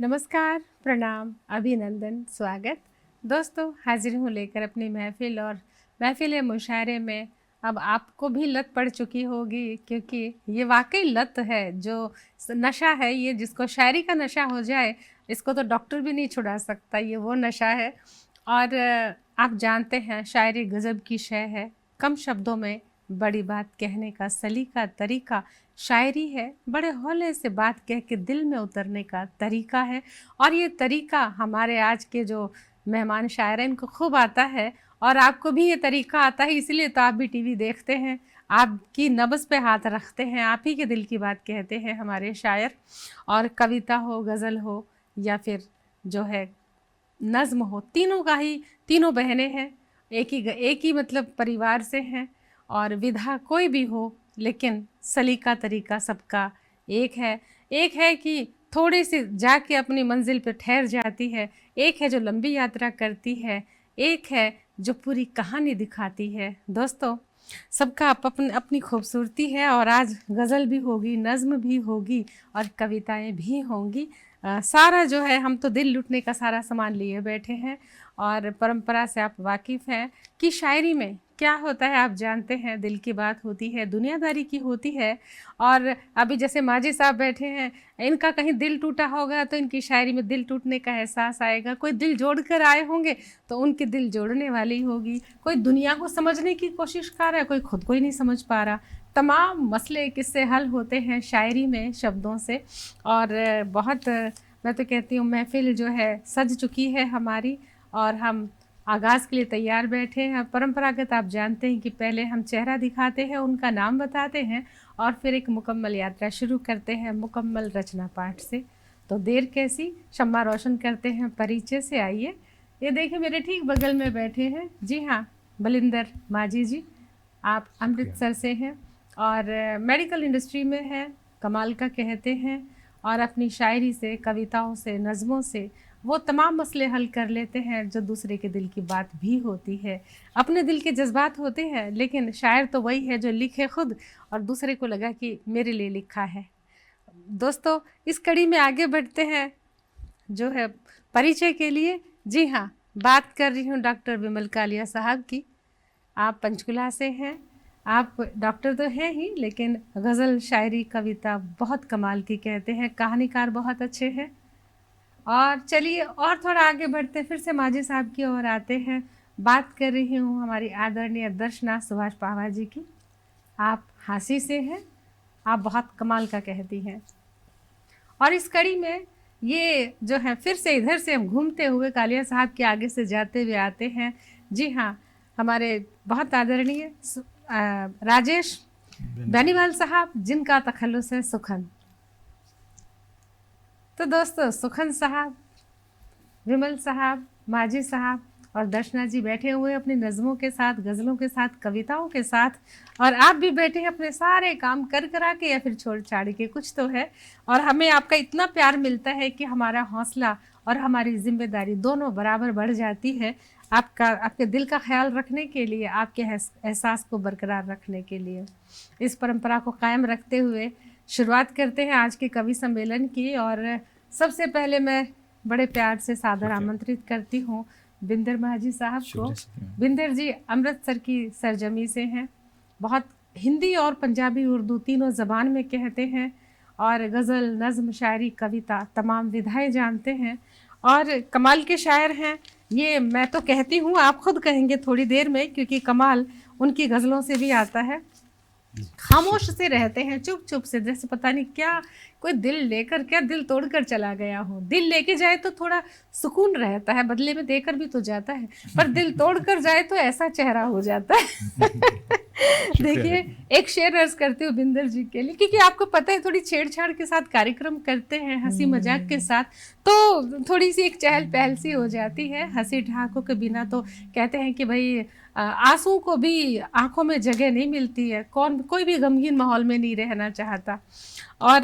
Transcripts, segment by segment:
नमस्कार, प्रणाम, अभिनंदन, स्वागत। दोस्तों, हाजिर हूँ लेकर अपनी महफ़िल और महफ़िल मुशायरे में। अब आपको भी लत पड़ चुकी होगी, क्योंकि ये वाक़ई लत है, जो नशा है ये, जिसको शायरी का नशा हो जाए, इसको तो डॉक्टर भी नहीं छुड़ा सकता, ये वो नशा है। और आप जानते हैं शायरी गज़ब की शय है, कम शब्दों में बड़ी बात कहने का सलीका तरीका शायरी है, बड़े हौले से बात कह के दिल में उतरने का तरीका है। और ये तरीका हमारे आज के जो मेहमान शायर हैं इनको खूब आता है, और आपको भी ये तरीका आता है, इसलिए तो आप भी टीवी देखते हैं, आपकी नब्ज़ पे हाथ रखते हैं, आप ही के दिल की बात कहते हैं हमारे शायर। और कविता हो, गज़ल हो, या फिर जो है नज़्म हो, तीनों का ही, तीनों बहनें हैं, एक ही मतलब परिवार से हैं। और विधा कोई भी हो, लेकिन सलीका तरीका सबका एक है कि थोड़ी सी जाके अपनी मंजिल पे ठहर जाती है, एक है जो लंबी यात्रा करती है, एक है जो पूरी कहानी दिखाती है। दोस्तों, सबका अपनी खूबसूरती है, और आज गज़ल भी होगी, नज़्म भी होगी, और कविताएं भी होंगी। सारा जो है, हम तो दिल लुटने का सारा सामान लिए बैठे हैं। और परंपरा से आप वाकिफ़ हैं कि शायरी में क्या होता है, आप जानते हैं, दिल की बात होती है, दुनियादारी की होती है। और अभी जैसे माजी साहब बैठे हैं, इनका कहीं दिल टूटा होगा तो इनकी शायरी में दिल टूटने का एहसास आएगा। कोई दिल जोड़ कर आए होंगे तो उनकी दिल जोड़ने वाली होगी। कोई दुनिया को समझने की कोशिश कर रहा है, कोई खुद को ही नहीं समझ पा रहा। तमाम मसले किससे हल होते हैं शायरी में, शब्दों से। और बहुत, मैं तो कहती हूँ, महफिल जो है सज चुकी है हमारी, और हम आगाज़ के लिए तैयार बैठे हैं। परंपरागत आप जानते हैं कि पहले हम चेहरा दिखाते हैं, उनका नाम बताते हैं, और फिर एक मुकम्मल यात्रा शुरू करते हैं मुकम्मल रचना पाठ से। तो देर कैसी, शम्मा रोशन करते हैं परिचय से। आइए, ये देखिए मेरे ठीक बगल में बैठे हैं, जी हाँ, बलिंदर माजी जी। आप अमृतसर से हैं और मेडिकल इंडस्ट्री में हैं, कमाल का कहते हैं, और अपनी शायरी से, कविताओं से, नज़मों से वो तमाम मसले हल कर लेते हैं जो दूसरे के दिल की बात भी होती है। अपने दिल के जज्बात होते हैं, लेकिन शायर तो वही है जो लिखे खुद और दूसरे को लगा कि मेरे लिए लिखा है। दोस्तों, इस कड़ी में आगे बढ़ते हैं जो है परिचय के लिए। जी हाँ, बात कर रही हूँ डॉक्टर विमल कालिया साहब की। आप पंचकुला से हैं, आप डॉक्टर तो हैं ही, लेकिन गज़ल, शायरी, कविता बहुत कमाल की कहते हैं, कहानीकार बहुत अच्छे हैं। और चलिए और थोड़ा आगे बढ़ते, फिर से माजी साहब की ओर आते हैं। बात कर रही हूँ हमारी आदरणीय दर्शना सुभाष पावा जी की। आप हांसी से हैं, आप बहुत कमाल का कहती हैं। और इस कड़ी में ये जो है, फिर से इधर से हम घूमते हुए कालिया साहब के आगे से जाते हुए आते हैं। जी हाँ, हमारे बहुत आदरणीय राजेश बेनीवाल साहब, जिनका तखल्लुस है सुखन। तो दोस्तों, सुखन साहब, विमल साहब, माजी साहब और दर्शना जी बैठे हुए अपनी नज़मों के साथ, गज़लों के साथ, कविताओं के साथ, और आप भी बैठे हैं अपने सारे काम कर करा के या फिर छोड़ छाड़ के, कुछ तो है। और हमें आपका इतना प्यार मिलता है कि हमारा हौसला और हमारी जिम्मेदारी दोनों बराबर बढ़ जाती है, आपके दिल का ख्याल रखने के लिए, आपके एहसास को बरकरार रखने के लिए। इस परंपरा को कायम रखते हुए शुरुआत करते हैं आज के कवि सम्मेलन की। और सबसे पहले मैं बड़े प्यार से सादर आमंत्रित करती हूँ बिंदर महाजी साहब को। बिंदर जी अमृतसर की सरजमी से हैं, बहुत हिंदी और पंजाबी, उर्दू तीनों ज़बान में कहते हैं, और गज़ल, नज़्म, शायरी, कविता तमाम विधाएं जानते हैं, और कमाल के शायर हैं। ये मैं तो कहती हूँ, आप खुद कहेंगे थोड़ी देर में, क्योंकि कमाल उनकी गज़लों से भी आता है। खामोश से रहते हैं, चुप चुप से, जैसे पता नहीं क्या कोई दिल लेकर, क्या दिल तोड़कर चला गया हो। दिल लेके जाए तो थोड़ा सुकून रहता है, बदले में देकर भी तो जाता है, पर दिल तोड़कर जाए तो ऐसा चेहरा हो जाता है। देखिए, एक शेर अर्ज करती हूँ बिंदर जी के लिए, क्योंकि आपको पता है थोड़ी छेड़छाड़ के साथ कार्यक्रम करते हैं, हंसी मजाक के साथ, तो थोड़ी सी एक चहल पहल सी हो जाती है। हंसी ठहाकों के बिना तो कहते हैं कि भाई आंसू को भी आंखों में जगह नहीं मिलती है, कोई भी गमगीन माहौल में नहीं रहना चाहता। और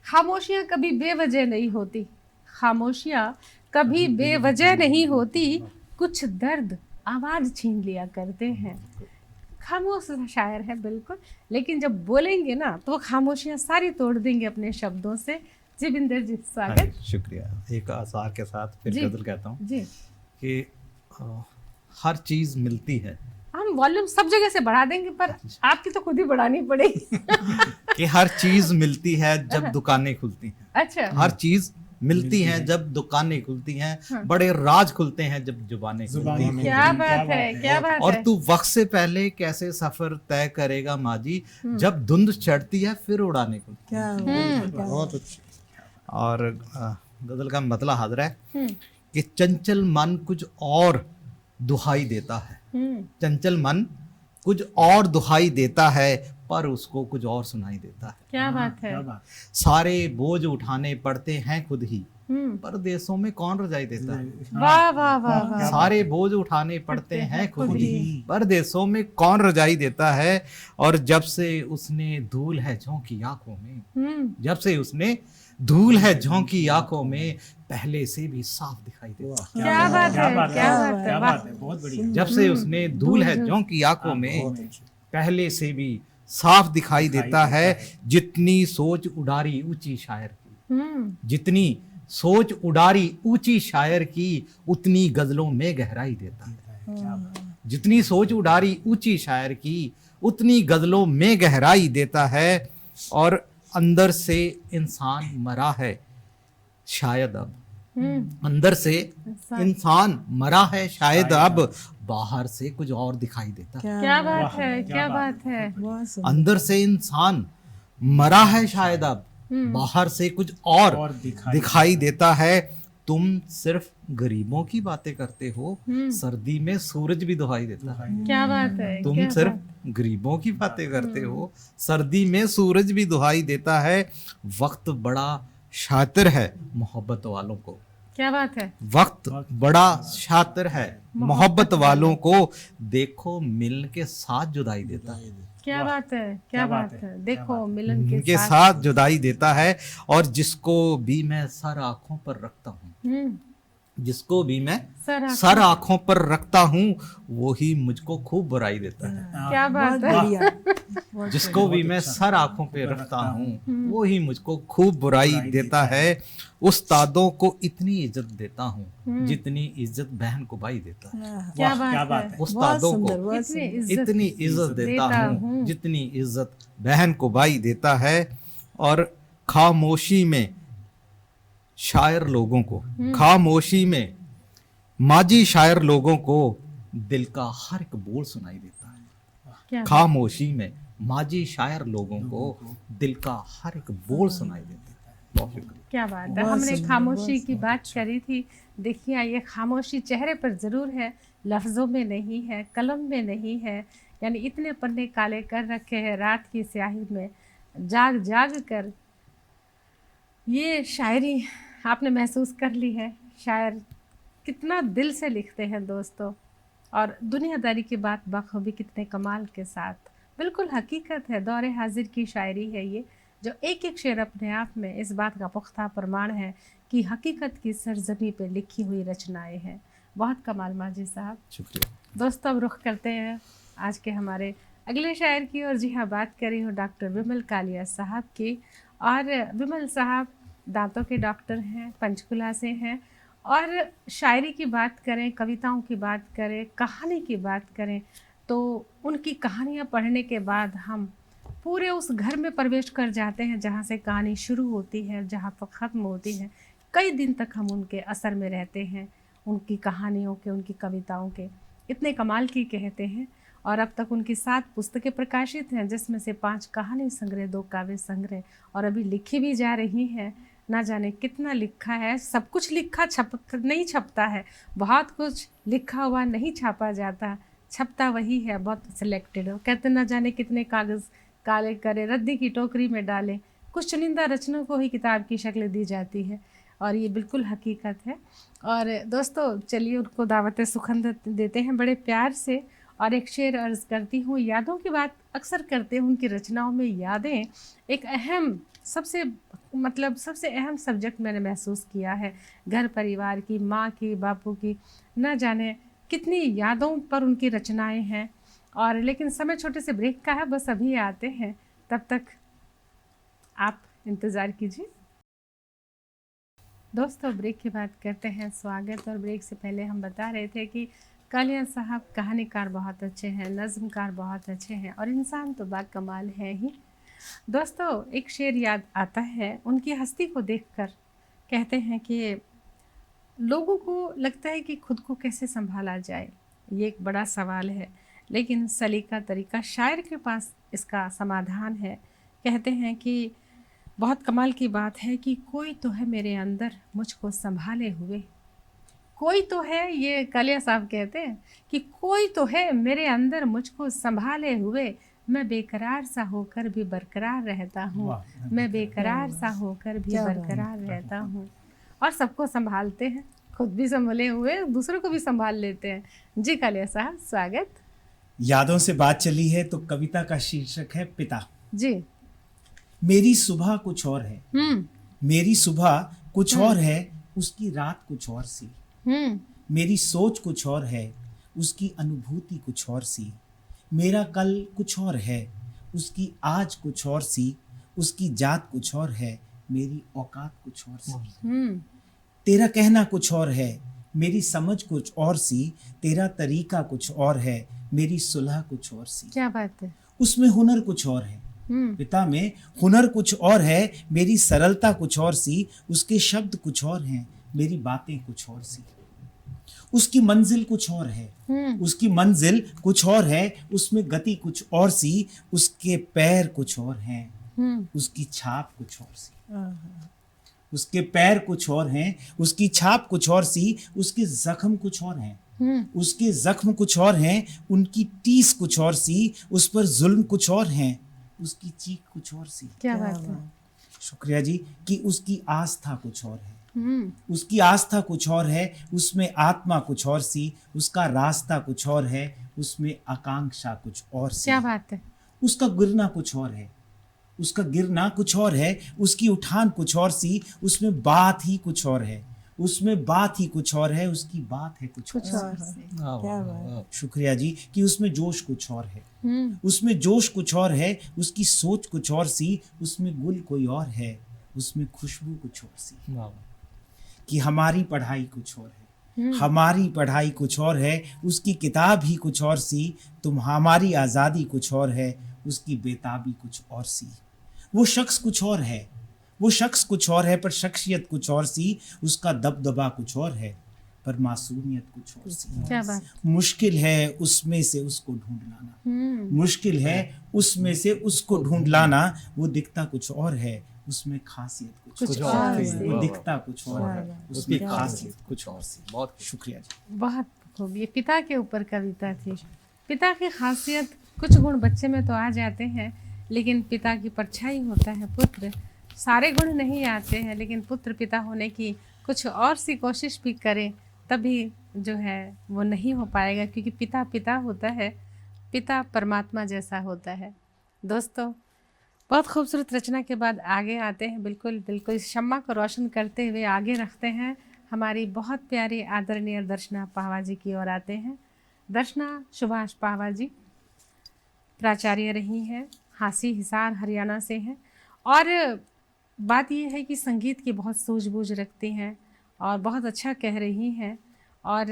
खामोशियाँ कभी बेवजह नहीं होती, खामोशियाँ कभी बेवजह नहीं होती, कुछ दर्द आवाज़ छीन लिया करते हैं। खामोश शायर है बिल्कुल, लेकिन जब बोलेंगे ना तो वो खामोशियाँ सारी तोड़ देंगे अपने शब्दों से। जी बिंदर जी हाँ स्वागत जी, शुक्रिया। एक आसार के साथ फिर जी। गजल कहता हूँ जी। कि हर चीज मिलती है, हम वॉल्यूम सब जगह से बढ़ा देंगे पर आपकी तो खुद ही बढ़ानी पड़ेगी। कि हर चीज मिलती है जब दुकानें खुलती हैं। अच्छा। हर चीज मिलती है जब दुकानें खुलती हैं, हाँ। बड़े राज खुलते हैं जब जुबानें खुलती हैं। क्या बात है, क्या बात और है। तू वक्त से पहले कैसे सफर तय करेगा माजी, जब धुंध चढ़ती है फिर उड़ाने खुलती हैं। बहुत अच्छी। और गजल का मतलब हाजिर है हम्म। कि चंचल मन कुछ और दुहाई देता है। चंचल मन कुछ और दुहाई देता है, पर उसको कुछ और सुनाई देता है। क्या बात है। सारे बोझ उठाने पड़ते हैं खुद ही, हम्म। परदेशों में कौन रजाई देता है। वाह वाह वाह वाह। सारे बोझ उठाने पड़ते हैं खुद ही, परदेशों में कौन रजाई देता है। और जब से उसने धूल है झोंकी आंखों में, जब से उसने धूल है झोंकी आंखों में, पहले से भी साफ दिखाई देता है। क्या बात है, क्या बात है, वाह। बहुत बढ़िया। जब से उसने धूल है झोंकी आंखों में, पहले से भी साफ दिखाई देता है। जितनी सोच उडारी ऊंची शायर की, जितनी सोच उडारी ऊंची शायर की, उतनी गजलों में गहराई देता है। जितनी सोच उडारी ऊंची शायर की, उतनी गजलों में गहराई देता है। और अंदर से इंसान मरा है शायद अब, अंदर से इंसान मरा है शायद अब, बाहर से कुछ और दिखाई देता है। क्या बात है, क्या बात है। अंदर से इंसान मरा है शायद अब, बाहर से कुछ और दिखाई देता है। तुम सिर्फ गरीबों की बातें करते हो, सर्दी में सूरज भी दुहाई देता है। क्या बात है। तुम सिर्फ गरीबों की बातें करते हो, सर्दी में सूरज भी दुहाई देता है। वक्त बड़ा शातिर है मोहब्बत वालों को, क्या बात है। वक्त बड़ा शातिर है मोहब्बत वालों को, देखो मिलन के साथ जुदाई देता है। क्या बात है, क्या बात है। देखो मिलन के साथ जुदाई देता है। और जिसको भी मैं सर आंखों पर रखता हूँ, जिसको भी मैं सर आंखों पर रखता हूँ, वो ही मुझको खूब बुराई देता है। क्या बात है। जिसको भी मैं सर आंखों पे रखता हूँ, वो ही मुझको खूब बुराई देता है। उस्तादों को इतनी इज्जत देता हूँ जितनी इज्जत बहन को भाई देता है। क्या बात है। उस्तादों को इतनी इज्जत देता हूँ जितनी इज्जत बहन को भाई देता है। और खामोशी में शायर लोगों को, खामोशी में माजी शायर लोगों को, दिल का हर एक बोल सुनाई देता है। खामोशी में माजी शायर लोगों को, दिल का हर एक बोल सुनाई देता है। बहुत शुक्रिया। क्या बात है। हमने खामोशी की बात करी थी। देखिए ये खामोशी चेहरे पर जरूर है, लफ्जों में नहीं है, कलम में नहीं है। यानी इतने पन्ने काले कर रखे हैं रात की स्याही में, जाग जाग कर ये शायरी आपने महसूस कर ली है। शायर कितना दिल से लिखते हैं दोस्तों, और दुनियादारी की बात बखूबी कितने कमाल के साथ, बिल्कुल हकीकत है। दौरे हाजिर की शायरी है ये, जो एक एक शेर अपने आप में इस बात का पुख्ता प्रमाण है कि हकीकत की सरजमी पे लिखी हुई रचनाएं हैं। बहुत कमाल माजी साहब, शुक्रिया। दोस्तों अब रुख करते हैं आज के हमारे अगले शायर की। और जी हाँ, बात कर रही हूँ डॉक्टर विमल कालिया साहब की। और विमल साहब दांतों के डॉक्टर हैं, पंचकुला से हैं। और शायरी की बात करें, कविताओं की बात करें, कहानी की बात करें, तो उनकी कहानियाँ पढ़ने के बाद हम पूरे उस घर में प्रवेश कर जाते हैं जहाँ से कहानी शुरू होती है, जहाँ पर ख़त्म होती है। कई दिन तक हम उनके असर में रहते हैं, उनकी कहानियों के, उनकी कविताओं के। इतने कमाल की कहते हैं। और अब तक उनकी 7 पुस्तकें प्रकाशित हैं, जिसमें से 5 कहानी संग्रह, 2 काव्य संग्रह, और अभी लिखी भी जा रही हैं। ना जाने कितना लिखा है। सब कुछ लिखा नहीं छपता है, बहुत कुछ लिखा हुआ नहीं छापा जाता, छपता वही है, बहुत सिलेक्टेड। कहते ना जाने कितने कागज़ काले करे रद्दी की टोकरी में डाले, कुछ चुनिंदा रचनाओं को ही किताब की शक्ल दी जाती है। और ये बिल्कुल हकीकत है। और दोस्तों चलिए उनको दावत सुखंद देते हैं बड़े प्यार से। और एक शेर अर्ज़ करती हूँ। यादों की बात अक्सर करते हैं, उनकी रचनाओं में यादें एक अहम, सबसे अहम सब्जेक्ट मैंने महसूस किया है। घर परिवार की, माँ की, बापू की, न जाने कितनी यादों पर उनकी रचनाएं हैं। और लेकिन समय छोटे से ब्रेक का है, बस अभी आते हैं, तब तक आप इंतज़ार कीजिए। दोस्तों ब्रेक की बात करते हैं, स्वागत। और ब्रेक से पहले हम बता रहे थे कि कालिया साहब कहानीकार बहुत अच्छे हैं, नज़्मकार बहुत अच्छे हैं और इंसान तो बाकमाल है ही। दोस्तों एक शेर याद आता है, उनकी हस्ती को देखकर कहते हैं कि लोगों को लगता है कि खुद को कैसे संभाला जाए, ये एक बड़ा सवाल है, लेकिन सलीका तरीका शायर के पास इसका समाधान है। कहते हैं कि बहुत कमाल की बात है कि कोई तो है मेरे अंदर मुझको संभाले हुए, कोई तो है, ये कालिया साहब कहते हैं कि कोई तो है मेरे अंदर मुझको संभाले हुए, मैं बेकरार सा होकर भी बरकरार रहता हूँ, मैं बेकरार सा होकर भी बरकरार रहता हूँ। और सबको संभालते हैं, खुद भी संभले हुए, दूसरों को भी संभाल लेते हैं। जी कालिया साहब स्वागत। यादों से बात चली है तो कविता का शीर्षक है पिता। जी। मेरी सुबह कुछ और है, मेरी सुबह कुछ और है, उसकी रात कुछ और सी। मेरी सोच कुछ और है, उसकी अनुभूति कुछ और सी। मेरा कल कुछ और है, उसकी आज कुछ और सी। उसकी जात कुछ और है, मेरी औकात कुछ और सी। तेरा कहना कुछ और है, मेरी समझ कुछ और सी। तेरा तरीका कुछ और है, मेरी सुलह कुछ और सी। क्या बात है। उसमें हुनर कुछ और है, पिता में हुनर कुछ और है, मेरी सरलता कुछ और सी। उसके शब्द कुछ और हैं, मेरी बातें कुछ और सी। उसकी मंजिल कुछ और है, उसकी मंजिल कुछ और है, उसमें गति कुछ और सी। उसके पैर कुछ और हैं, उसकी छाप कुछ और सी। उसके पैर कुछ और हैं, उसकी छाप कुछ और सी। उसके जख्म कुछ और हैं, उसके जख्म कुछ और हैं, उनकी टीस कुछ और सी। उस पर जुल्म कुछ और हैं, उसकी चीख कुछ और सी। क्या बात है। शुक्रिया जी। कि उसकी आस्था कुछ और है, उसकी आस्था कुछ और है, उसमें आत्मा कुछ और सी। उसका रास्ता कुछ और है, उसमें आकांक्षा कुछ और सी। क्या बात है। उसका गिरना कुछ और है, उसका गिरना कुछ और है, उसकी उठान कुछ और सी। उसमें बात ही कुछ और है, उसमें बात ही कुछ और है, उसकी बात है कुछ और सी। क्या बात। शुक्रिया जी। कि उसमें जोश कुछ और है, उसमें जोश कुछ और है, उसकी सोच कुछ और सी। उसमें गुल कोई और है, उसमें खुशबू कुछ और सी। कि हमारी पढ़ाई कुछ और है, हमारी पढ़ाई कुछ और है, उसकी किताब ही कुछ और सी। तुम हमारी आज़ादी कुछ और है, उसकी बेताबी कुछ और सी। वो शख्स कुछ और है, वो शख्स कुछ और है, पर शख्सियत कुछ और सी। उसका दबदबा कुछ और है, पर मासूमियत कुछ और सी। क्या बात। मुश्किल है उसमें से उसको ढूंढ लाना, मुश्किल है उसमें से उसको ढूंढ लाना। वो दिखता कुछ और है, उसमें खासियत कुछ और सी। वो दिखता कुछ और है, उसमें खासियत कुछ और सी। बहुत शुक्रिया जी। बहुत खूब। ये पिता के ऊपर कविता थी। पिता की खासियत, कुछ गुण बच्चे में तो आ जाते हैं, लेकिन पिता की परछाई होता है पुत्र। सारे गुण नहीं आते हैं, लेकिन पुत्र पिता होने की कुछ और सी कोशिश भी करें तभी जो है वो नहीं हो पाएगा, क्योंकि पिता पिता होता है, पिता परमात्मा जैसा होता है। दोस्तों बहुत खूबसूरत रचना के बाद आगे आते हैं, बिल्कुल बिल्कुल शम्मा को रोशन करते हुए आगे रखते हैं। हमारी बहुत प्यारी आदरणीय दर्शना पावा जी की ओर आते हैं। दर्शना सुभाष पावा जी प्राचार्य रही हैं, हांसी हिसार हरियाणा से हैं, और बात यह है कि संगीत की बहुत सूझबूझ रखती हैं और बहुत अच्छा कह रही हैं। और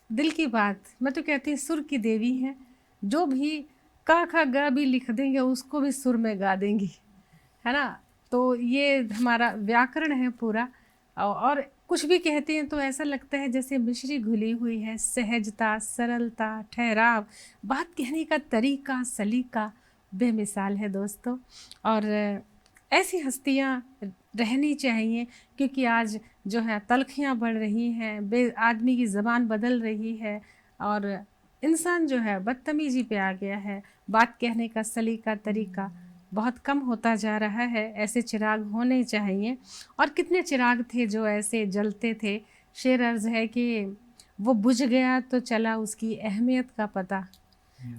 दिल की बात, मैं तो कहती हूँ सुर की देवी हैं, जो भी का खा गा भी लिख देंगे उसको भी सुर में गा देंगी, है ना। तो ये हमारा व्याकरण है पूरा, और कुछ भी कहते हैं तो ऐसा लगता है जैसे मिश्री घुली हुई है। सहजता, सरलता, ठहराव, बात कहने का तरीका, सलीका बेमिसाल है दोस्तों। और ऐसी हस्तियाँ रहनी चाहिए, क्योंकि आज जो है तलखियाँ बढ़ रही हैं, आदमी की ज़बान बदल रही है और इंसान जो है बदतमीजी पे आ गया है। बात कहने का सलीका, तरीका बहुत कम होता जा रहा है। ऐसे चिराग होने चाहिए। और कितने चिराग थे जो ऐसे जलते थे। शेर अर्ज़ है कि वो बुझ गया तो चला उसकी अहमियत का पता,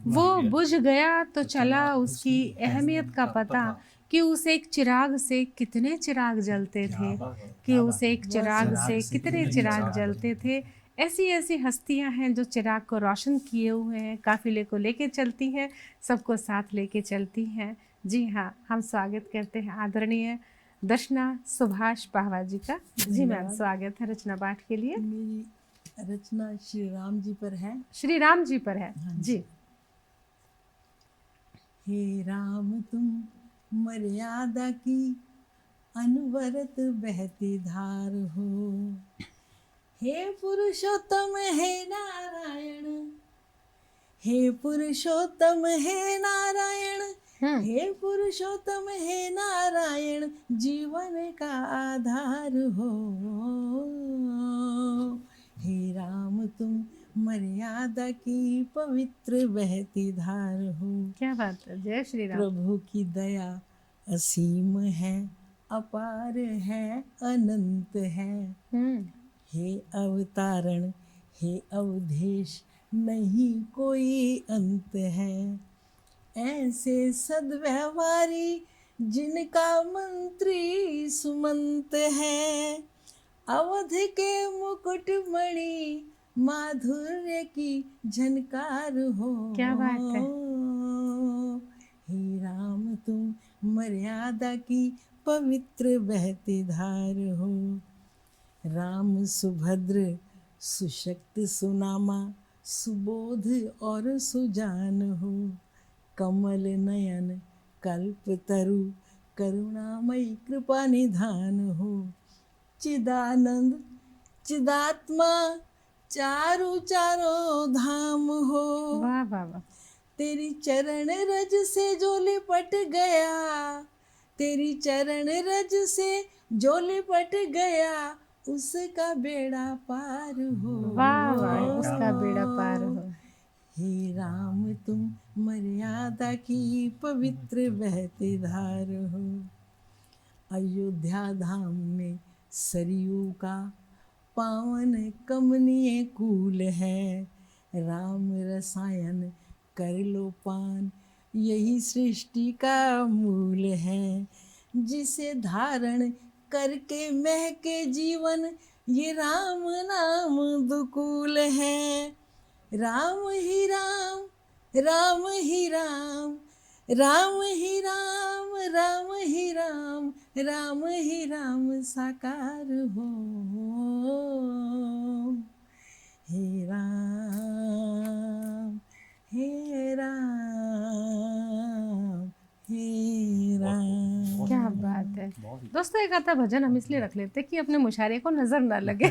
वो बुझ गया तो चला उसकी अहमियत का पता, कि उस एक चिराग से कितने चिराग जलते थे, कि उस एक चिराग से कितने चिराग जलते थे। ऐसी ऐसी हस्तियां हैं जो चिराग को रोशन किए हुए हैं, काफिले को लेके चलती हैं, सबको साथ लेके चलती हैं। जी हाँ, हम स्वागत करते हैं आदरणीय दर्शना सुभाष पाहवा जी का। जी मैम, स्वागत है रचना पाठ के लिए। मेरी रचना श्री राम जी पर है। श्री राम जी पर है। जी। हे राम तुम मर्यादा की अनवरत बहती धार हो, हे पुरुषोत्तम हे नारायण, हे पुरुषोत्तम हे नारायण, हे पुरुषोत्तम हे नारायण, जीवन का आधार हो। हे राम तुम मर्यादा की पवित्र बहती धार हो। क्या बात है, जय श्री राम। प्रभु की दया असीम है, अपार है, अनंत है। हे अवतारण हे अवधेश, नहीं कोई अंत है। ऐसे सद्व्यवहारी जिनका मंत्री सुमंत है, अवध के मुकुट मणि माधुर्य की झनकार हो। क्या बात है। हे राम तुम मर्यादा की पवित्र बहती धार हो। राम सुभद्र सुशक्त सुनामा, सुबोध और सुजान हो। कमल नयन कल्प तरु, करुणामयी कृपा निधान हो। चिदानंद चिदात्मा चारों चारों धाम हो। वाह वाह वाह। तेरी चरण रज से जो लिपट गया, तेरी चरण रज से जो लिपट गया, उसका बेड़ा पार हो। वाह वाह, उसका बेड़ा पार हो। हे राम तुम मर्यादा की पवित्र बहती धार हो। अयोध्या धाम में सरयू का पावन कमनीय कूल है। राम रसायन कर लो पान, यही सृष्टि का मूल है। जिसे धारण करके महके जीवन, ये राम नाम दुकूल है। राम ही राम, राम ही राम, राम ही राम, राम ही राम, राम ही राम साकार हो। हे राम, हे राम, हे राम। क्या बात है दोस्तों। एक आता भजन हम इसलिए रख लेते कि अपने मुशायरे को नजर ना लगे।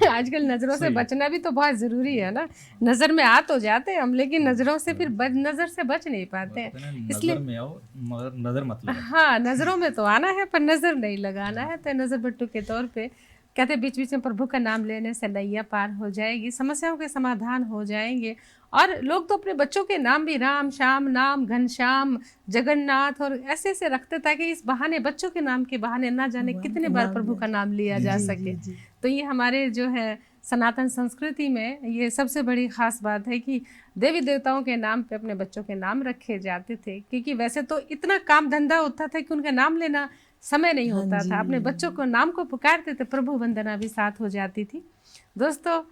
आजकल नजरों से बचना भी तो बहुत जरूरी है ना। नजर में आ तो जाते हम, लेकिन नजरों से फिर नजर से बच नहीं पाते हैं। इसलिए नजर में आओ मगर नजर मत लगाओ। हाँ, नजरों में तो आना है पर नजर नहीं लगाना है। तो नजर बट्टू के तौर पे कहते बीच बीच में प्रभु का नाम लेने से नैया पार हो जाएगी, समस्याओं के समाधान हो जाएंगे। और लोग तो अपने बच्चों के नाम भी राम श्याम नाम घनश्याम जगन्नाथ और ऐसे ऐसे रखते ताकि इस बहाने, बच्चों के नाम के बहाने ना जाने कितने बार प्रभु का नाम लिया जा सके। तो ये हमारे जो है सनातन संस्कृति में ये सबसे बड़ी खास बात है कि देवी देवताओं के नाम पे अपने बच्चों के नाम रखे जाते थे, क्योंकि वैसे तो इतना काम धंधा होता था कि उनका नाम लेना समय नहीं होता था। अपने बच्चों को नाम को पुकारते थे, प्रभु वंदना भी साथ हो जाती थी। दोस्तों,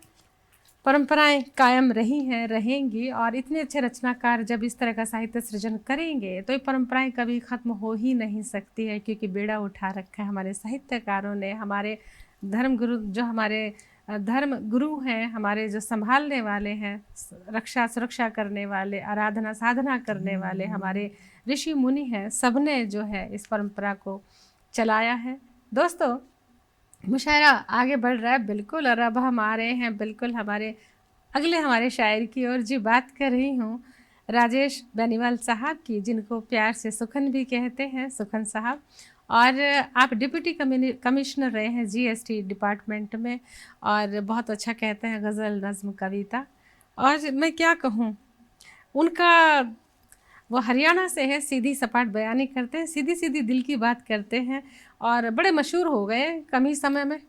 परंपराएं कायम रही हैं, रहेंगी, और इतने अच्छे रचनाकार जब इस तरह का साहित्य सृजन करेंगे तो ये परंपराएं कभी ख़त्म हो ही नहीं सकती है, क्योंकि बेड़ा उठा रखा है हमारे साहित्यकारों ने। हमारे धर्म गुरु, जो हमारे धर्म गुरु हैं, हमारे जो संभालने वाले हैं, रक्षा सुरक्षा करने वाले, आराधना साधना करने वाले हमारे ऋषि मुनि हैं, सबने जो है इस परंपरा को चलाया है। दोस्तों, मुशायरा आगे बढ़ रहा है बिल्कुल, और अब हम आ रहे हैं बिल्कुल हमारे शायर की ओर। जी, बात कर रही हूँ राजेश बेनीवाल साहब की, जिनको प्यार से सुखन भी कहते हैं, सुखन साहब। और आप डिप्टी कमिश्नर रहे हैं जीएसटी डिपार्टमेंट में, और बहुत अच्छा कहते हैं गज़ल नज़्म कविता। और मैं क्या कहूँ, उनका वो हरियाणा से है, सीधी सपाट बयानी करते हैं, सीधी सीधी दिल की बात करते हैं, और बड़े मशहूर हो गए कम ही समय में।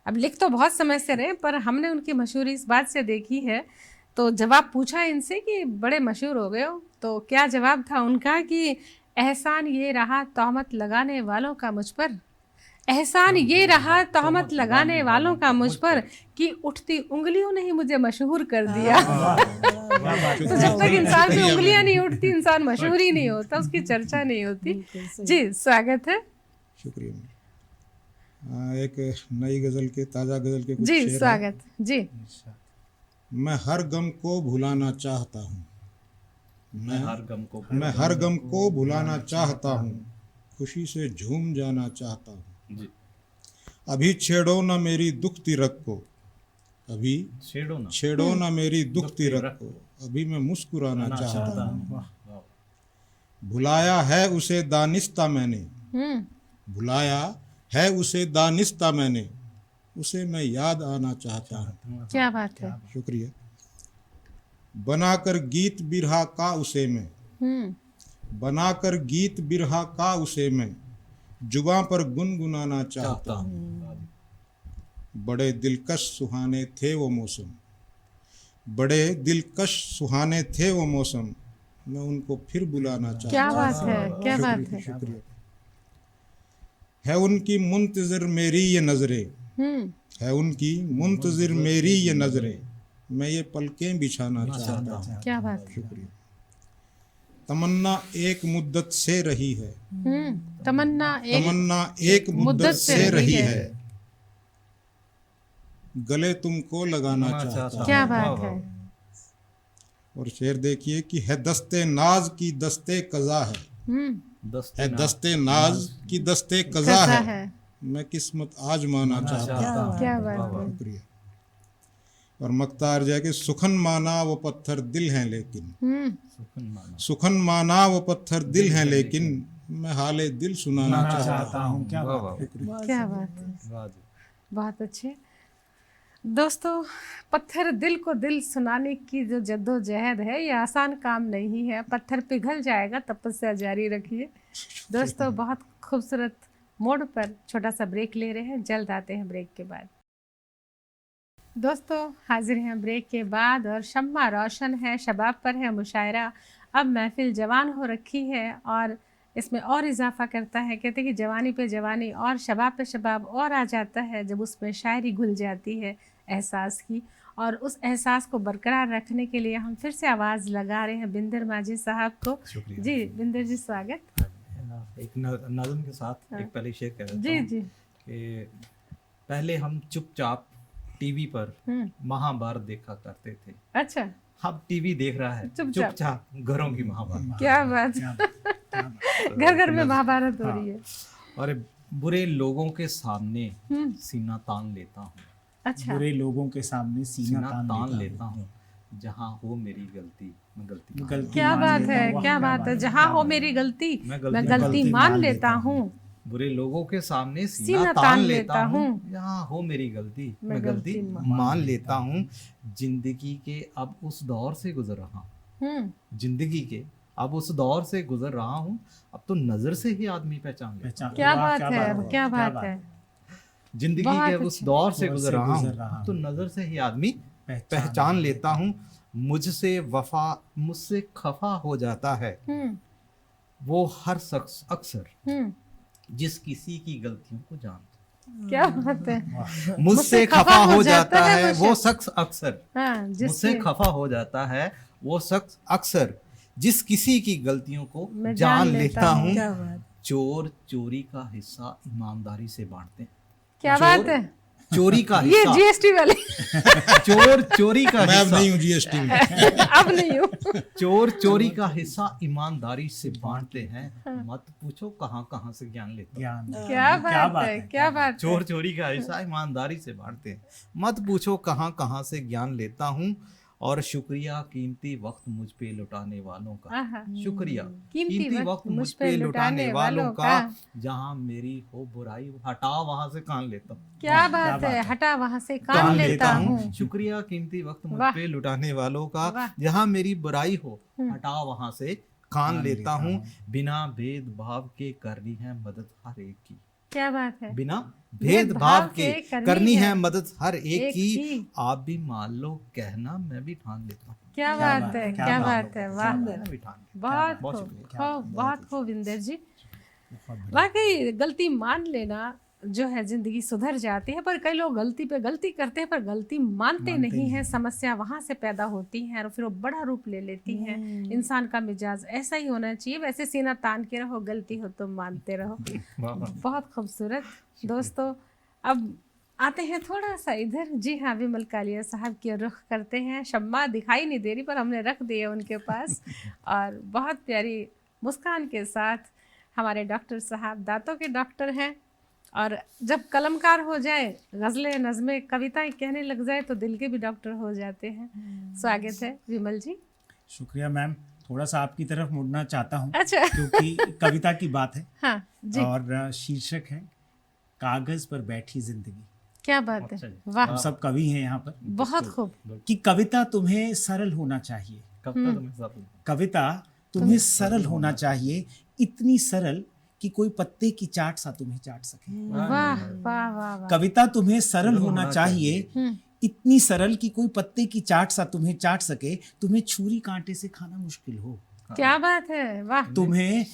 अब लिख तो बहुत समय से रहे, पर हमने उनकी मशहूरी इस बात से देखी है। तो जवाब पूछा इनसे कि बड़े मशहूर हो गए हो, तो क्या जवाब था उनका कि एहसान ये रहा तहमत लगाने वालों का मुझ पर, एहसान ये रहा तहमत लगाने वालों का मुझ पर कि उठती उंगलियों ने ही मुझे मशहूर कर दिया। तो जब तक इंसान पे उंगलियां नहीं उठती, इंसान मशहूर ही नहीं होता, उसकी चर्चा नहीं होती। जी, स्वागत है। शुक्रिया। एक नई गजल के, ताज़ा गजल के कुछ जी, शेर हैं। स्वागत जी। मैं हर गम को भुलाना चाहता हूँ, मैं हर गम को भुलाना चाहता हूँ, खुशी से झूम जाना चाहता हूँ। अभी छेड़ो ना मेरी दुखती रग को, अभी छेड़ो ना मेरी दुखती रग को, अभी मैं मुस्कुराना चाहता हूँ। भुलाया है उसे दानिस्ता मैंने, भुलाया है उसे दानिस्ता मैंने, उसे मैं याद आना चाहता हूँ। क्या बात है। शुक्रिया। बनाकर गीत बिरहा का उसे मैं, बनाकर गीत बिरहा का उसे मैं, जुबां पर गुनगुनाना चाहता हूँ। बड़े दिलकश सुहाने थे वो मौसम, बड़े दिलकश सुहाने थे वो मौसम, मैं उनको फिर बुलाना चाहता हूँ। क्या बात है, क्या बात है। शुक्रिया। है उनकी मुंतजिर मेरी ये नजरें, है उनकी मुंतजिर मेरी ये नजरें, मैं ये पलकें बिछाना चाहता हूँ। क्या बात है। शुक्रिया। तमन्ना एक मुद्दत से रही है, तमन्ना एक मुद्दत से रही है, गले तुमको लगाना चाहता हूँ। क्या बात है। और शेर देखिए कि है दस्ते नाज की दस्ते कज़ा है दस्ते नाज की दस्ते कज़ा है, मैं किस्मत आजमाना चाहता हूँ। क्या बात है। शुक्रिया। और मख्तार जय के सुखन माना वो पत्थर दिल हैं लेकिन, सुखन माना वो पत्थर दिल हैं लेकिन, मैं हाले दिल सुनाना चाहता हूँ। क्या बात है। क्या बात है। बहुत अच्छे। दोस्तों, पत्थर दिल को दिल सुनाने की जो जद्दोजहद है, ये आसान काम नहीं है। पत्थर पिघल जाएगा, तपस्या जारी रखिए। दोस्तों, बहुत खूबसूरत मोड़ पर छोटा सा ब्रेक ले रहे हैं, जल्द आते हैं ब्रेक के बाद। दोस्तों, हाजिर हैं ब्रेक के बाद और शम्मा रोशन है, शबाब पर है मुशायरा। अब महफिल जवान हो रखी है और इसमें और इजाफा करता है। कहते हैं कि जवानी पे जवानी और शबाब पे शबाब और आ जाता है जब उसमें शायरी घुल जाती है एहसास की। और उस एहसास को बरकरार रखने के लिए हम फिर से आवाज़ लगा रहे हैं बिंदर माजी साहब को। जी बिंदर जी, स्वागत। एक नाज़म के साथ एक पहले शेर कह रहा था जी जी कि पहले हम चुपचाप टीवी पर महाभारत देखा करते थे। अच्छा, अब टीवी देख रहा है चुपचाप घरों की महाभारत। क्या बात। घर घर में महाभारत हो रही है। और बुरे लोगों के सामने सीना तान लेता हूँ। अच्छा, बुरे लोगों के सामने सीना तान लेता हूँ, जहाँ हो मेरी गलती मैं गलती क्या बात है, क्या बात है। जहाँ हो मेरी गलती मैं गलती मान लेता हूँ। बुरे लोगों के सामने सीना तान लेता हूँ, यहाँ हो मेरी गलती मैं गलती मान लेता हूँ। जिंदगी के अब उस दौर से गुजर रहा हूँ, जिंदगी के अब उस दौर से गुजर रहा हूँ, अब तो नजर से ही आदमी पहचान लेता है। क्या बात है, क्या बात है। जिंदगी के उस दौर से गुजर रहा हूँ, अब तो नजर से ही आदमी पहचान लेता हूँ। मुझसे खफा हो जाता है वो हर शख्स अक्सर जिस किसी की गलतियों को जानता। क्या बात है। मुझसे खफा हो जाता है वो शख्स अक्सर, मुझसे खफा हो जाता है वो शख्स अक्सर जिस किसी की गलतियों को जान लेता हूँ। चोर चोरी का हिस्सा ईमानदारी से बांटते हैं। क्या बात है। चोरी का ये जीएसटी वाले चोर चोरी का मैं अब हिस्सा, नहीं हूँ जीएसटी में। अब नहीं हूँ। चोर चोरी का हिस्सा ईमानदारी से बांटते हैं। मत पूछो कहाँ कहाँ से ज्ञान लेते हैं। क्या बात है, क्या बात है। चोर चोरी का हिस्सा ईमानदारी से बांटते हैं। मत पूछो कहाँ कहाँ से ज्ञान लेता हूँ। और शुक्रिया कीमती वक्त मुझ पे लुटाने वालों का, शुक्रिया कीमती वक्त मुझ पे लुटाने वालों का। जहाँ मेरी हो बुराई हटा वहाँ से कान लेता हूँ। क्या बात है, हटा वहाँ से कान लेता हूँ। शुक्रिया कीमती वक्त मुझ पे लुटाने वालों का। जहाँ मेरी बुराई हो हटा वहाँ से कान लेता हूँ। बिना भेदभाव के करनी है मदद हर एक की। क्या बात है। बिना भेदभाव के करनी है मदद हर एक की। आप भी मान लो कहना मैं भी ठान लेता हूँ। क्या बात है, क्या बात है। वाह, बहुत खूब इंदर जी। वाकई गलती मान लेना जो है जिंदगी सुधर जाती है। पर कई लोग गलती पे गलती करते हैं पर गलती मानते नहीं है, समस्या वहाँ से पैदा होती है और फिर वो बड़ा रूप ले लेती है। इंसान का मिजाज ऐसा ही होना चाहिए, वैसे सीना तान के रहो, गलती हो तो मानते रहो। बहुत खूबसूरत। दोस्तों अब आते हैं थोड़ा सा इधर। जी हाँ, विमल कालिया साहब की रुख करते हैं। शम्मा दिखाई नहीं दे रही पर हमने रख दी है उनके पास, और बहुत प्यारी मुस्कान के साथ हमारे डॉक्टर साहब दांतों के डॉक्टर हैं। और जब कलमकार हो जाए, गज़लें, नज़में, कविताएं कहने लग जाए तो दिल के भी डॉक्टर हो जाते हैं। स्वागत है विमल जी। शुक्रिया मैम। थोड़ा सा आपकी तरफ मुड़ना चाहता हूँ। अच्छा। क्योंकि कविता की बात है। हाँ जी। और शीर्षक है कागज पर बैठी जिंदगी। क्या बात है, वाह। हम सब कवि हैं यहाँ पर। बहुत खूब। कि कविता तुम्हें सरल होना चाहिए, कविता तुम्हें सरल होना चाहिए, इतनी सरल कि कोई पत्ते की चाट सा तुम्हें चाट सके। वाह वाह वाह वाह। कविता तुम्हें सरल होना चाहिए, इतनी सरल कि कोई पत्ते की चाट सा तुम्हें चाट सके, तुम्हें छुरी कांटे से खाना मुश्किल हो। क्या बात है, वाह। तुम्हें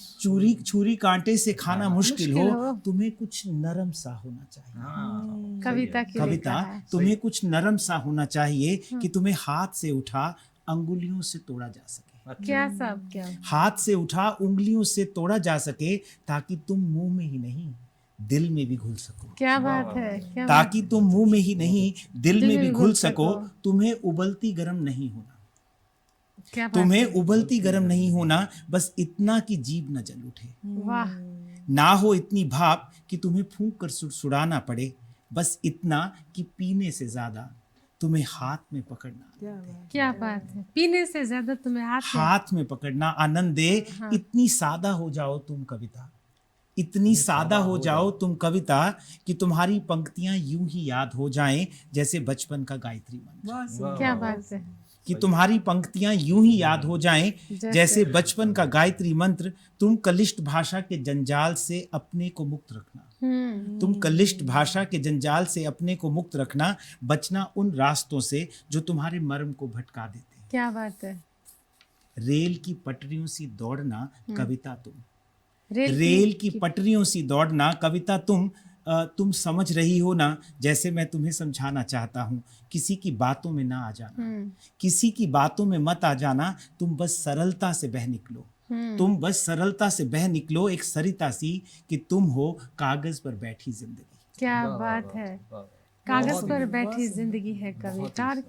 छुरी कांटे से खाना मुश्किल हो, तुम्हें कुछ नरम सा होना चाहिए। कविता की कविता तुम्हें कुछ नरम सा होना चाहिए कि तुम्हें हाथ से उठा अंगुलियों से तोड़ा जा सके। क्या साहब, क्या हाथ से उठा उंगलियों से तोड़ा जा सके, ताकि तुम मुंह में ही नहीं दिल में भी घुल सको। क्या बात है, क्या ताकि तुम मुंह में ही नहीं दिल में भी घुल सको। तुम्हें उबलती गर्म नहीं होना, क्या बात तुम्हें उबलती गर्म नहीं होना, बस इतना कि जीभ न जल उठे। वाह। ना हो इतनी भाप कि तुम्हें फूंक कर सुड़ाना पड़े, बस इतना कि पीने से ज्यादा तुम्हें हाथ में पकड़ना। क्या बात है, पीने से ज्यादा तुम्हें हाथ में पकड़ना आनंद दे। इतनी सादा हो जाओ तुम कविता, इतनी सादा हो जाओ तुम कविता कि तुम्हारी पंक्तियां यूं ही याद हो जाएं जैसे बचपन का गायत्री मंत्र। क्या बात है, कि तुम्हारी पंक्तियां यूं ही याद हो जाएं जैसे बचपन का गायत्री मंत्र। तुम कलिष्ट भाषा के जंजाल से अपने को मुक्त रखना, तुम कलिष्ट भाषा के जंजाल से अपने को मुक्त रखना, बचना उन रास्तों से जो तुम्हारे मर्म को भटका देते हैं। क्या बात है। रेल की पटरियों सी दौड़ना कविता तुम, रेल की पटरियों सी दौड़ना कविता तुम समझ रही हो ना जैसे मैं तुम्हें समझाना चाहता हूँ। किसी की बातों में ना आ जाना, किसी की बातों में मत आ जाना, तुम बस सरलता से बह निकलो, तुम बस सरलता से बह निकलो, एक सरिता सी कि तुम हो कागज पर बैठी जिंदगी। क्या बात है, कागज पर बैठी जिंदगी है कविता। और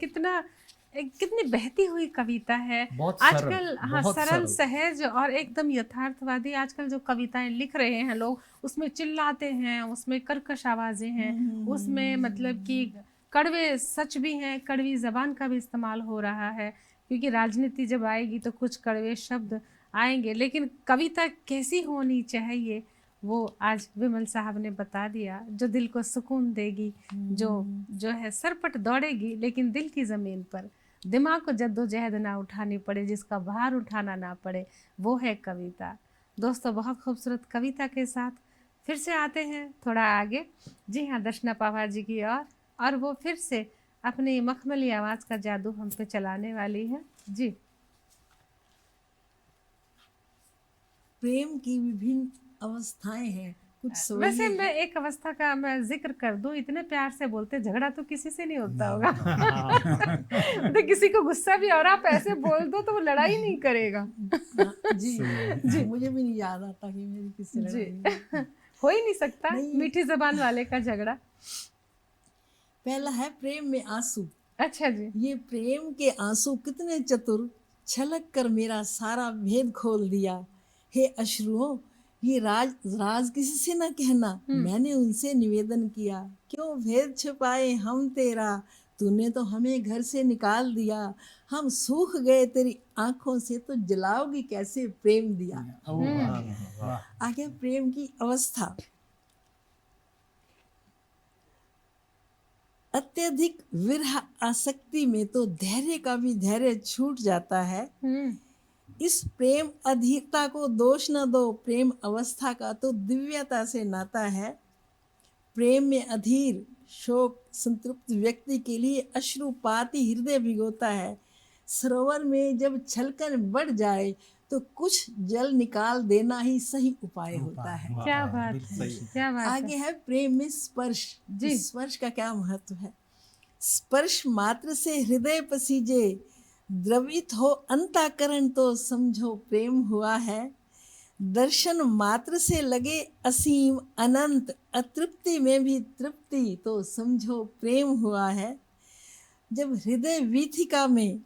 कितनी बहती हुई कविता है आजकल। हाँ, सरल, सहज और एकदम यथार्थवादी। आजकल जो कविताएं लिख रहे हैं लोग, उसमें चिल्लाते हैं, उसमें कर्कश आवाजें हैं, उसमें मतलब कि कड़वे सच भी हैं, कड़वी जबान का भी इस्तेमाल हो रहा है, क्योंकि राजनीति जब आएगी तो कुछ कड़वे शब्द आएंगे। लेकिन कविता कैसी होनी चाहिए वो आज विमल साहब ने बता दिया, जो दिल को सुकून देगी, जो है सरपट दौड़ेगी लेकिन दिल की ज़मीन पर, दिमाग को जद्दोजहद ना उठानी पड़े, जिसका भार उठाना ना पड़े, वो है कविता। दोस्तों बहुत खूबसूरत कविता के साथ फिर से आते हैं थोड़ा आगे। जी हाँ, दर्शना पवार जी की और वो फिर से अपनी मखमली आवाज़ का जादू हम पे चलाने वाली है। जी। प्रेम की विभिन्न अवस्थाएं हैं, कुछ वैसे मैं एक अवस्था का मैं जिक्र कर दूं, इतने प्यार से बोलते, झगड़ा तो किसी से नहीं होता होगा। तो किसी को गुस्सा भी और आप ऐसे बोल दो तो वो लड़ाई नहीं करेगा। जी जी, मुझे भी नहीं याद आता कि मेरी किसी से लड़ाई हो ही नहीं सकता मीठी जबान वाले का झगड़ा। पहला है प्रेम में आंसू। अच्छा जी। ये प्रेम के आंसू कितने चतुर, छलक कर मेरा सारा भेद खोल दिया। हे अश्रुओं, ये राज किसी से न कहना, मैंने उनसे निवेदन किया। क्यों भेद छुपाए हम तेरा, तूने तो हमें घर से निकाल दिया। हम सूख गए तेरी आंखों से, तो जलाओगी कैसे प्रेम दिया। आगे प्रेम की अवस्था। अत्यधिक विरह आसक्ति में तो धैर्य का भी धैर्य छूट जाता है। इस प्रेम अधीरता को दोष न दो, प्रेम अवस्था का तो दिव्यता से नाता है। प्रेम में अधीर शोक संतृप्त व्यक्ति के लिए अश्रुपात ही हृदय भिगोता है। सरोवर में जब छलकन बढ़ जाए तो कुछ जल निकाल देना ही सही उपाय होता है। क्या बात है, क्या बात है। आगे है प्रेम में स्पर्श। जी। स्पर्श का क्या महत्व है? स्पर्श मात्र से हृदय पसीजे, द्रवित हो अंतःकरण तो समझो प्रेम हुआ है। दर्शन मात्र से लगे असीम अनंत, अतृप्ति में भी तृप्ति तो समझो प्रेम हुआ है। जब हृदय वीथिका में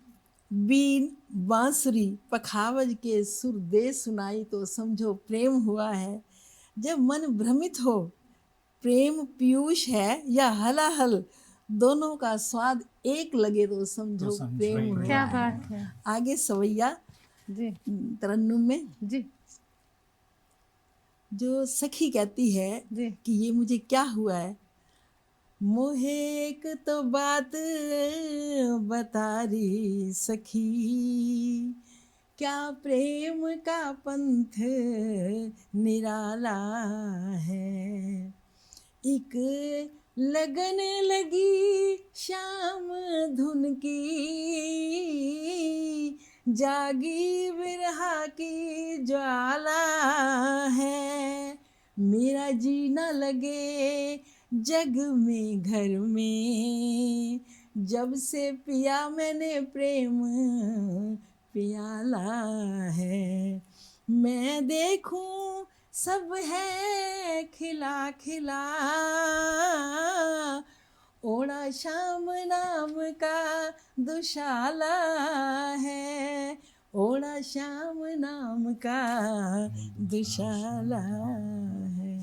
बीन बांसुरी पखावज के सुर दे सुनाई तो समझो प्रेम हुआ है। जब मन भ्रमित हो प्रेम पीयूष है या हलाहल, दोनों का स्वाद एक लगे तो समझो प्रेम हुआ क्या है। बात है। आगे सवैया जी तरन्नुम में जी जो सखी कहती है जी। कि ये मुझे क्या हुआ है, मोहे एक तो बात बता रही सखी, क्या प्रेम का पंथ निराला है। एक लगन लगी श्याम धुन की, जागी बिरहा की ज्वाला है। मेरा जीना लगे जग में घर में, जब से पिया मैंने प्रेम पियाला है। मैं देखूं सब है खिला खिला, ओढ़ा श्याम नाम का दुशाला है। ओढ़ा श्याम नाम का दुशाला है।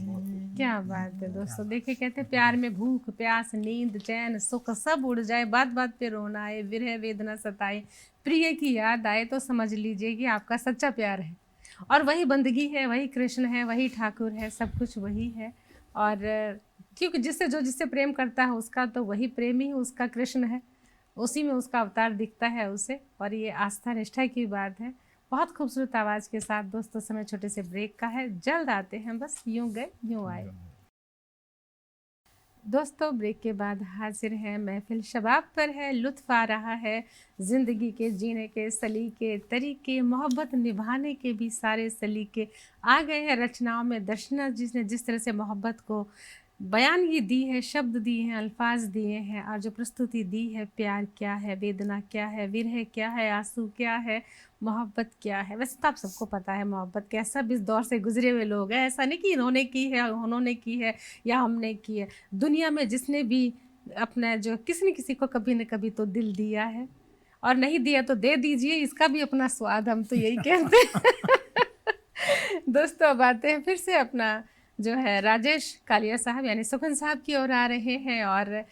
क्या बात है दोस्तों। देखिए कहते हैं प्यार में भूख प्यास नींद चैन सुख सब उड़ जाए, बात बात पे रोना आए, विरह वेदना सताए, प्रिय की याद आए तो समझ लीजिए कि आपका सच्चा प्यार है। और वही बंदगी है, वही कृष्ण है, वही ठाकुर है, सब कुछ वही है। और क्योंकि जिससे प्रेम करता है उसका तो वही प्रेमी ही उसका कृष्ण है, उसी में उसका अवतार दिखता है उसे। और ये आस्था निष्ठा की बात है। बहुत खूबसूरत आवाज़ के साथ दोस्तों समय छोटे से ब्रेक का है, जल्द आते हैं, बस यूं गए यूं आए। दोस्तों ब्रेक के बाद हाजिर हैं, महफिल शबाब पर है, लुत्फ़ आ रहा है ज़िंदगी के जीने के सलीके तरीके, मोहब्बत निभाने के भी सारे सलीके आ गए हैं रचनाओं में। दर्शना जिसने जिस तरह से मोहब्बत को बयान ये दी है, शब्द दिए हैं, अल्फाज दिए हैं, और जो प्रस्तुति दी है, प्यार क्या है, वेदना क्या है, विरह क्या है, आंसू क्या है, मोहब्बत क्या है। वैसे तो आप सबको पता है मोहब्बत क्या है, सब इस दौर से गुजरे हुए लोग हैं। ऐसा नहीं कि इन्होंने की है, उन्होंने की है या हमने की है। दुनिया में जिसने भी अपना जो किसी न किसी को कभी न कभी तो दिल दिया है, और नहीं दिया तो दे दीजिए, इसका भी अपना स्वाद, हम तो यही कहते हैं। दोस्तों अब आते हैं फिर से अपना जो है राजेश कालिया साहब यानी सुखन साहब की ओर आ रहे हैं, और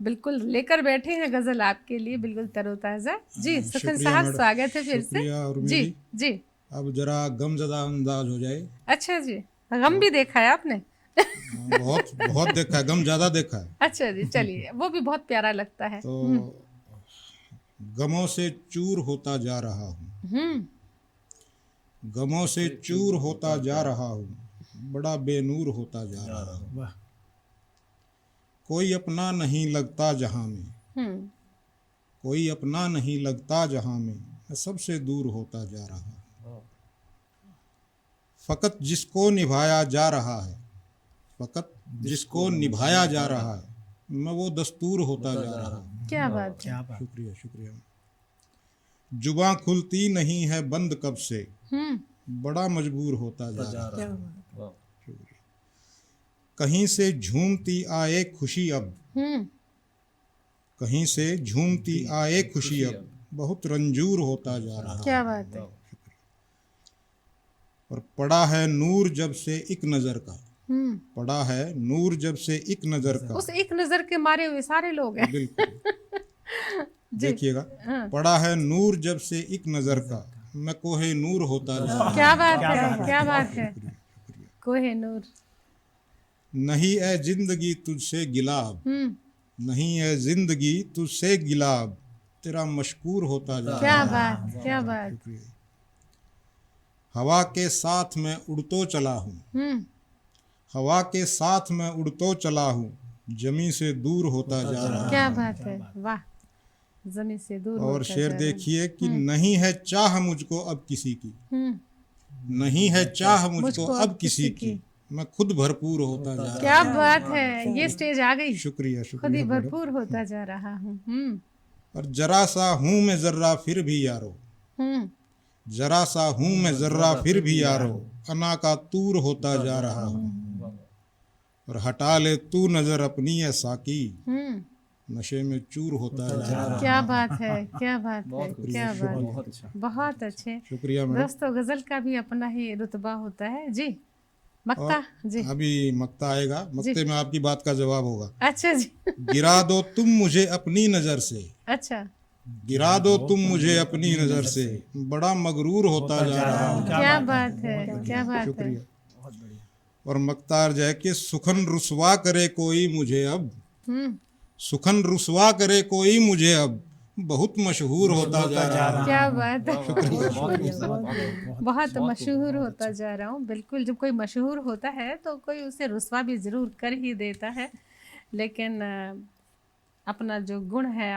बिल्कुल लेकर बैठे हैं गज़ल आपके लिए, बिल्कुल तरोताज़ा। जी सुखन साहब स्वागत है फिर से। जी जी। अब जरा गमज़दा अंदाज हो जाए। अच्छा जी, गम भी देखा है आपने? बहुत बहुत देखा है, गम ज़्यादा देखा है। अच्छा जी, चलिए वो भी बहुत प्यारा लगता है। तो गमों से चूर होता जा रहा हूँ, गमों से चूर होता जा रहा हूँ, बड़ा बेनूर होता जा रहा हूँ। कोई अपना नहीं लगता जहाँ में, कोई अपना नहीं लगता जहाँ में, मैं सबसे दूर होता जा रहा हूँ। फ़कत जिसको निभाया जा रहा है, फ़कत जिसको निभाया जा रहा है, मैं वो दस्तूर होता जा रहा हूँ। क्या बात है। शुक्रिया शुक्रिया। जुबां खुलती नहीं है बंद कब से, बड़ा मजबूर होता जा रहा है। कहीं से झूमती आए खुशी अब, कहीं से झूमती आए खुशी अब, बहुत रंजूर होता जा रहा है। क्या बात है। और पड़ा है नूर जब से एक नजर का, पड़ा है नूर जब से एक नजर का, उस एक नजर के मारे हुए सारे लोग हैं। बिल्कुल। देखिएगा, पड़ा है नूर जब से एक नजर का, मैं कोहे नूर होता जा रहा हूँ। क्या बात है, क्या बात है। कोहे नूर। नहीं है जिंदगी तुझसे गिलाब, नहीं है जिंदगी तुझसे गिलाब, तेरा मशकूर होता जा रहा है। क्या बात, क्या बात। हवा के साथ मैं उड़तो चला हूँ, हवा के साथ मैं उड़तो चला हूँ, जमी से दूर होता जा रहा है। क्या बात है, वाह। जमीन से दूर और होता शेर जा देखिए कि नहीं है चाह मुझको अब किसी की, नहीं है चाह मुझको अब किसी की, मैं खुद भरपूर होता जा रहा क्या हूँ। बात है, ये स्टेज आ गई, शुक्रिया खुद ही शुक्रिया मैडम। भरपूर होता जा रहा हूँ। और जरा सा हूँ मैं जर्रा फिर भी यारो, जरा सा हूँ मैं जर्रा फिर भी यारो, अना का तूर होता जा रहा हूँ। और हटा ले तू नजर अपनी है साकी, नशे में चूर होता जा रहा हूँ। क्या बात है, क्या बात है, क्या बात है, बहुत अच्छे। शुक्रिया मैडम। दोस्तों, गजल का भी अपना ही रुतबा होता है जी। मक्ता जी, अभी मक्ता आएगा, मक्ते में आपकी बात का जवाब होगा। अच्छा जी। गिरा दो तुम मुझे अपनी नजर से, अच्छा, गिरा दो तुम मुझे अपनी नजर से, बड़ा मगरूर होता जा रहा हूँ। क्या बात है, क्या बात है। शुक्रिया। और मक्तार जय के सुखन रुसवा करे कोई मुझे अब, सुखन रुसवा करे कोई मुझे अब, बहुत मशहूर होता जा रहा हूँ। क्या बात है, बहुत मशहूर होता जा रहा हूँ। बिल्कुल, जब कोई मशहूर होता है तो कोई उसे रुसवा भी ज़रूर कर ही देता है, लेकिन अपना जो गुण है,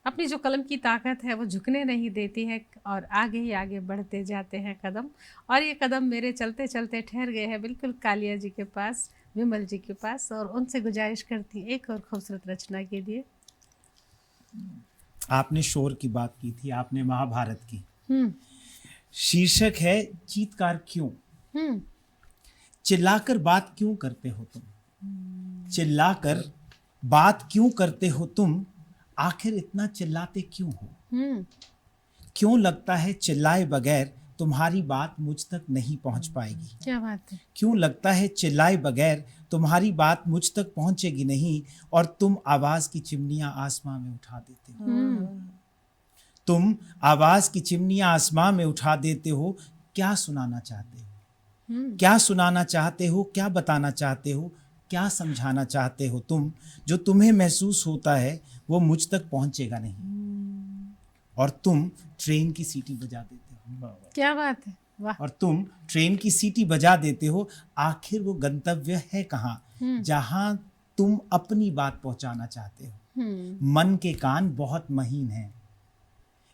अपनी जो कलम की ताकत है वो झुकने नहीं देती है और आगे ही आगे बढ़ते जाते हैं कदम। और ये कदम मेरे चलते चलते ठहर गए हैं बिल्कुल कालिया जी के पास, विमल जी के पास, और उनसे गुजारिश करती एक और खूबसूरत रचना के लिए। आपने शोर की बात की थी, आपने महाभारत की। शीर्षक है चीत्कार क्यों, चिल्लाकर बात क्यों करते हो तुम, चिल्लाकर बात क्यों करते हो तुम, आखिर इतना चिल्लाते क्यों हो, क्यों लगता है चिल्लाए बगैर तुम्हारी बात मुझ तक नहीं पहुंच पाएगी। क्या बात है। क्यों लगता है चिल्लाए बगैर तुम्हारी बात मुझ तक पहुंचेगी नहीं, और तुम आवाज की चिमनियां आसमां में उठा देते हो। तुम आवाज की चिमनियां आसमां में उठा देते हो। क्या सुनाना चाहते हो, क्या सुनाना चाहते हो, क्या बताना चाहते हो, क्या समझाना चाहते हो तुम, जो तुम्हें महसूस होता है वो मुझ तक पहुंचेगा नहीं। और तुम ट्रेन की सीटी बजा देते हो। क्या बात है, वाह। और तुम ट्रेन की सीटी बजा देते हो। आखिर वो गंतव्य है कहाँ जहां तुम अपनी बात पहुंचाना चाहते हो। मन के कान बहुत महीन हैं,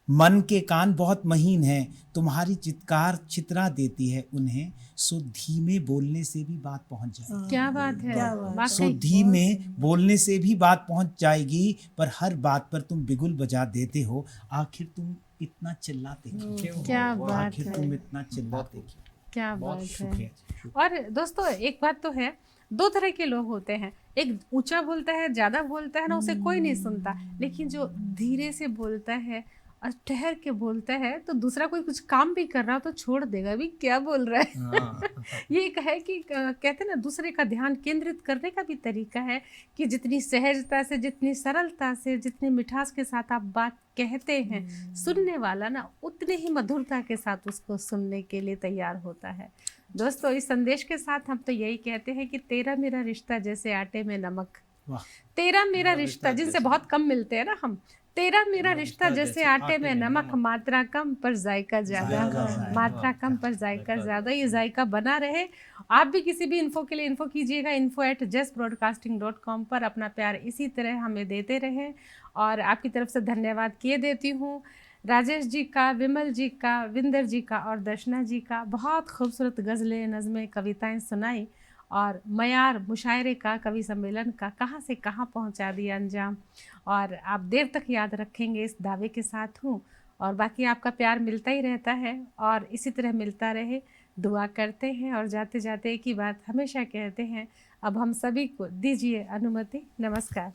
मन के कान बहुत महीन हैं, तुम्हारी चित्कार छितरा देती है उन्हें, सो धीमे बोलने से भी बात पहुंच जाएगी। क्या बात है, सो धीमे बोलने से भी बात पहुंच जाएगी, पर हर बात पर तुम बिगुल बजा देते हो। आखिर तुम इतना चिल्लाते क्यों, क्या बात आखिर तुम इतना चिल्लाते क्यों। क्या बात है। और दोस्तों, एक बात तो है, दो तरह के लोग होते हैं, एक ऊंचा बोलता है, ज्यादा बोलता है ना, उसे कोई नहीं सुनता, लेकिन जो धीरे से बोलता है और ठहर के बोलता है तो दूसरा कोई कुछ काम भी कर रहा हो तो छोड़ देगा भी, क्या बोल रहा है। ये एक है कि कहते हैं ना, दूसरे का ध्यान केंद्रित करने का भी तरीका है कि जितनी सहजता से, जितनी सरलता से, जितनी मिठास के साथ आप बात कहते हैं, सुनने वाला ना उतने ही मधुरता के साथ उसको सुनने के लिए तैयार होता है। दोस्तों, इस संदेश के साथ हम तो यही कहते हैं कि तेरा मेरा रिश्ता जैसे आटे में नमक, तेरा मेरा रिश्ता, जिनसे बहुत कम मिलते हैं ना हम, तेरा मेरा रिश्ता जैसे आटे में नमक, मात्रा कम पर जायका ज्यादा, मात्रा कम पर जायका ज्यादा, ये जायका बना रहे। आप भी किसी भी इन्फो के लिए इन्फो कीजिएगा, info@justbroadcasting.com पर अपना प्यार इसी तरह हमें देते रहें। और आपकी तरफ से धन्यवाद किए देती हूँ राजेश जी का, विमल जी का, विंदर जी का और दर्शना जी का। बहुत खूबसूरत गज़लें, नज़में, कविताएं सुनाई, और मयार मुशायरे का, कवि सम्मेलन का कहाँ से कहाँ पहुँचा दिया अंजाम, और आप देर तक याद रखेंगे इस दावे के साथ हूँ। और बाकी आपका प्यार मिलता ही रहता है और इसी तरह मिलता रहे, दुआ करते हैं। और जाते जाते एक ही बात हमेशा कहते हैं, अब हम सभी को दीजिए अनुमति। नमस्कार।